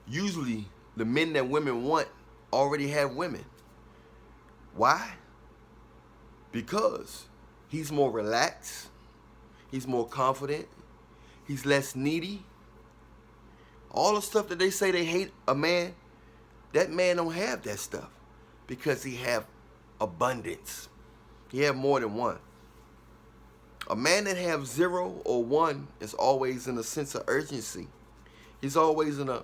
usually the men that women want already have women. Why? Because he's more relaxed, he's more confident, he's less needy. All the stuff that they say they hate a man, that man don't have that stuff because he have abundance. He have more than one. A man that have 0 or 1 is always in a sense of urgency. He's always in a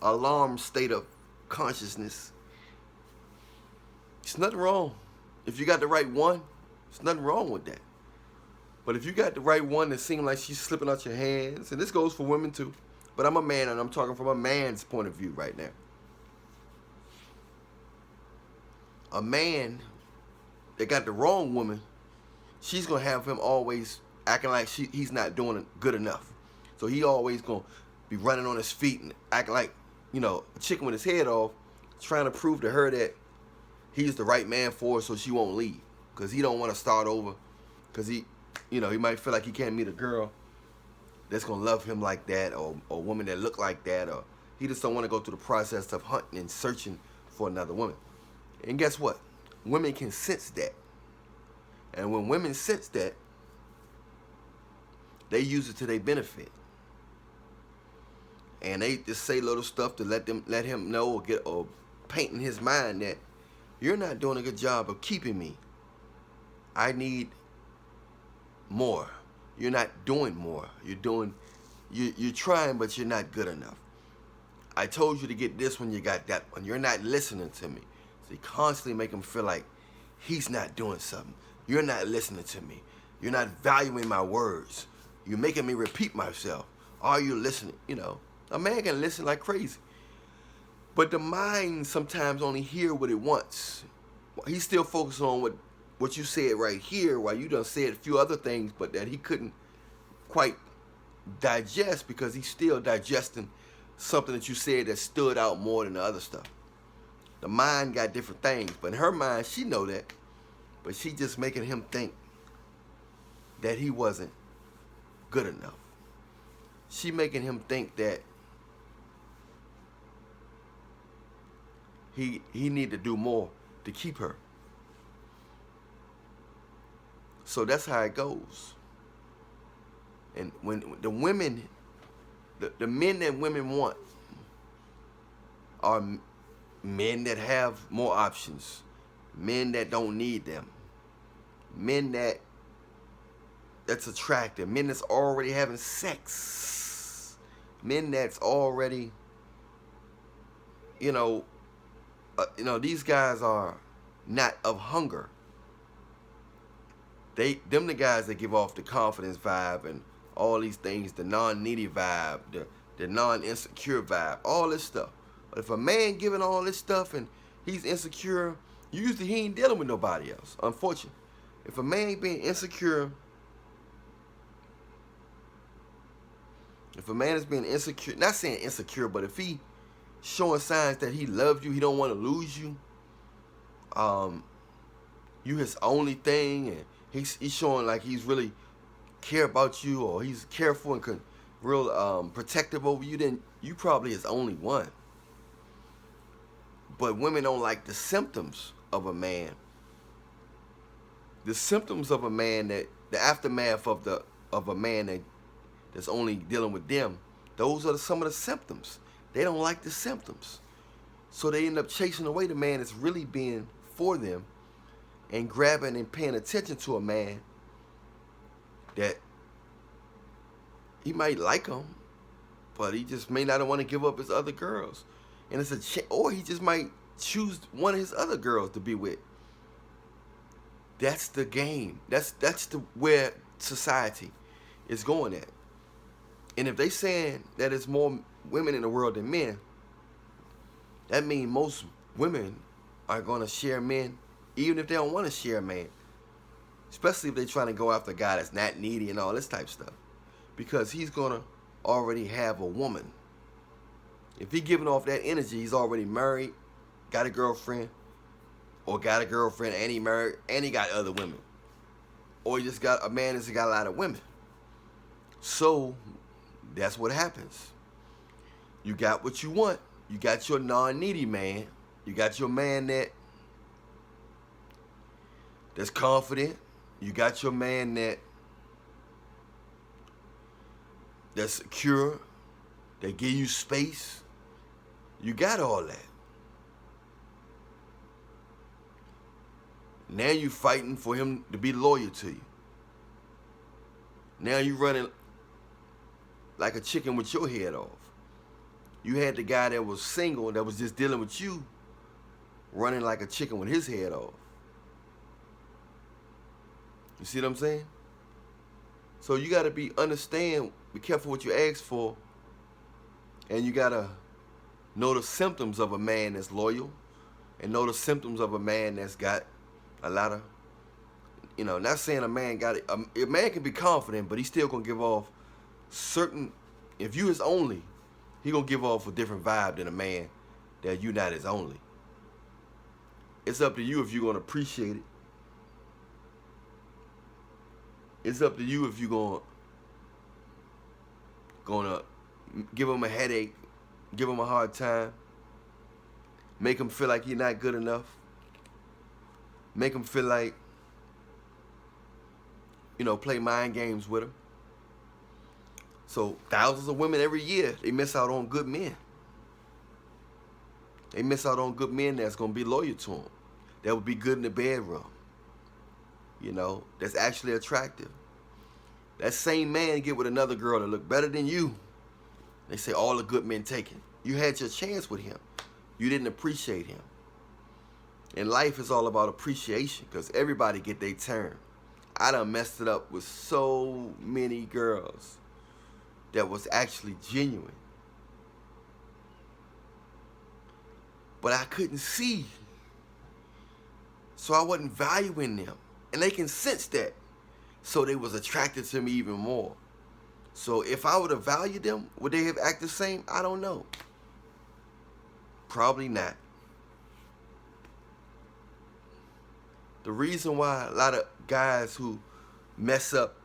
alarm state of consciousness. There's nothing wrong. If you got the right one, there's nothing wrong with that. But if you got the right one that seems like she's slipping out your hands, and this goes for women too, but I'm a man and I'm talking from a man's point of view right now. A man that got the wrong woman, she's going to have him always acting like he's not doing good enough. So he always going to be running on his feet and acting like, a chicken with his head off, trying to prove to her that he's the right man for her so she won't leave. Because he don't want to start over. Because he might feel like he can't meet a girl that's going to love him like that, or a woman that look like that, or he just don't want to go through the process of hunting and searching for another woman. And guess what? Women can sense that. And when women sense that, they use it to their benefit. And they just say little stuff to let him know or paint in his mind that you're not doing a good job of keeping me. I need more. You're not doing more. You're trying, but you're not good enough. I told you to get this when you got that one. You're not listening to me. So you constantly make him feel like he's not doing something. You're not listening to me. You're not valuing my words. You're making me repeat myself. Are you listening? A man can listen like crazy. But the mind sometimes only hear what it wants. He's still focused on what you said right here, while you done said a few other things, but that he couldn't quite digest because he's still digesting something that you said that stood out more than the other stuff. The mind got different things, but in her mind, she know that. But she just making him think that he wasn't good enough. She making him think that he need to do more to keep her. So that's how it goes. And when the women, the men that women want are men that have more options, men that don't need them, men that's attractive, men that's already having sex, men that's already, these guys are not of hunger. Them the guys that give off the confidence vibe and all these things, the non-needy vibe, the non-insecure vibe, all this stuff. But if a man giving all this stuff and he's insecure, usually he ain't dealing with nobody else, unfortunately. If a man being insecure, if a man is being insecure, not saying insecure, but if he showing signs that he loves you, he don't want to lose you, you his only thing, and he's showing like he's really care about you, or he's careful and real protective over you, then you probably his only one. But women don't like the symptoms of a man. The symptoms of a man, that the aftermath of a man that's only dealing with them, those are some of the symptoms. They don't like the symptoms. So they end up chasing away the man that's really being for them, and grabbing and paying attention to a man that he might like him, but he just may not want to give up his other girls. And it's or he just might choose one of his other girls to be with. That's the game. That's where society is going at. And if they saying that there's more women in the world than men, that means most women are going to share men, even if they don't want to share a man. Especially if they're trying to go after a guy that's not needy and all this type of stuff. Because he's going to already have a woman. If he's giving off that energy, he's already married, got a girlfriend, or got a girlfriend and he married, and he got other women. Or he just got a man that's got a lot of women. So that's what happens. You got what you want. You got your non-needy man. You got your man that's confident. You got your man that's secure. They give you space. You got all that. Now you fighting for him to be loyal to you. Now you running like a chicken with your head off. You had the guy that was single, that was just dealing with you, running like a chicken with his head off. You see what I'm saying? So you got to be careful what you ask for, and you got to know the symptoms of a man that's loyal, and know the symptoms of a man that's got a lot of, not saying a man got it. A man can be confident, but he's still going to give off certain, if you his only, he going to give off a different vibe than a man that you not his only. It's up to you if you're going to appreciate it. It's up to you if you're gonna give him a headache, give him a hard time, make him feel like he's not good enough, make him feel like, play mind games with him. So thousands of women every year, they miss out on good men. They miss out on good men that's gonna be loyal to them, that would be good in the bedroom. That's actually attractive. That same man get with another girl that look better than you. They say all the good men taken. You had your chance with him. You didn't appreciate him. And life is all about appreciation, because everybody get their turn. I done messed it up with so many girls that was actually genuine. But I couldn't see. So I wasn't valuing them. And they can sense that. So they was attracted to me even more. So if I would have valued them, would they have acted the same? I don't know. Probably not. The reason why a lot of guys who mess up,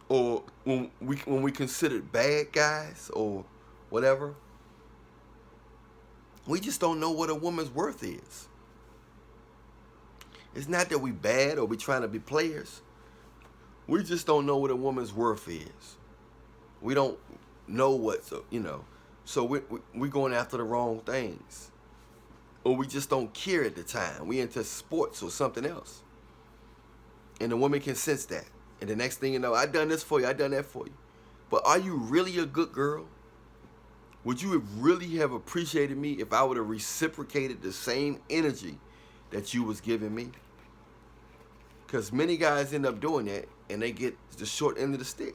or when we considered bad guys or whatever, we just don't know what a woman's worth is. It's not that we bad or we trying to be players. We just don't know what a woman's worth is. We don't know what's, so we're going after the wrong things. Or we just don't care at the time. We into sports or something else. And the woman can sense that. And the next thing you know, I done this for you, I done that for you. But are you really a good girl? Would you really have appreciated me if I would have reciprocated the same energy that you was giving me? Because many guys end up doing that, and they get the short end of the stick.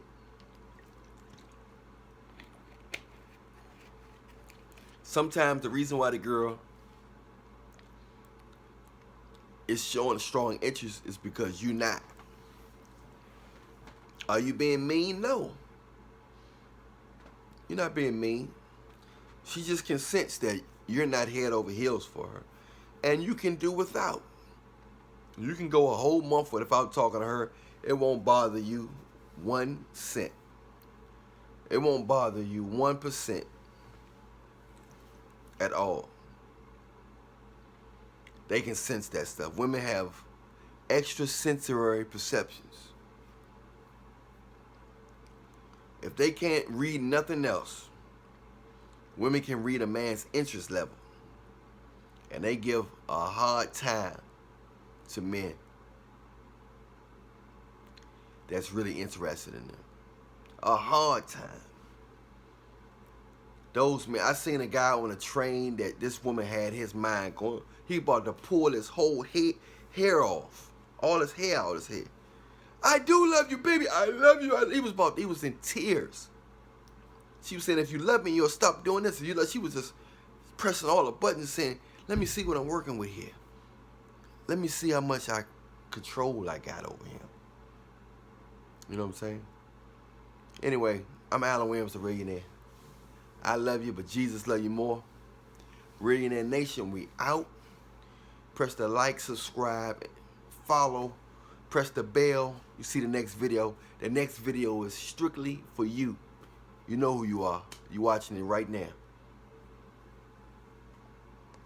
Sometimes the reason why the girl is showing a strong interest is because you're not. Are you being mean? No. You're not being mean. She just can sense that you're not head over heels for her. And you can do without. You can go a whole month without talking to her. It won't bother you 1 cent. It won't bother you 1% at all. They can sense that stuff. Women have extrasensory perceptions. If they can't read nothing else, women can read a man's interest level. And they give a hard time to men that's really interested in them. A hard time. Those men, I seen a guy on a train that this woman had his mind going. He about to pull his whole hair off. All his hair out of his head. I do love you, baby. I love you. He was in tears. She was saying, if you love me, you'll stop doing this. She was just pressing all the buttons saying, let me see what I'm working with here. Let me see how much control I got over him. You know what I'm saying? Anyway, I'm Allan Williams, the Reallionaire. I love you, but Jesus love you more. Reallionaire Nation, we out. Press the like, subscribe, follow, press the bell. You see the next video. The next video is strictly for you. You know who you are. You're watching it right now.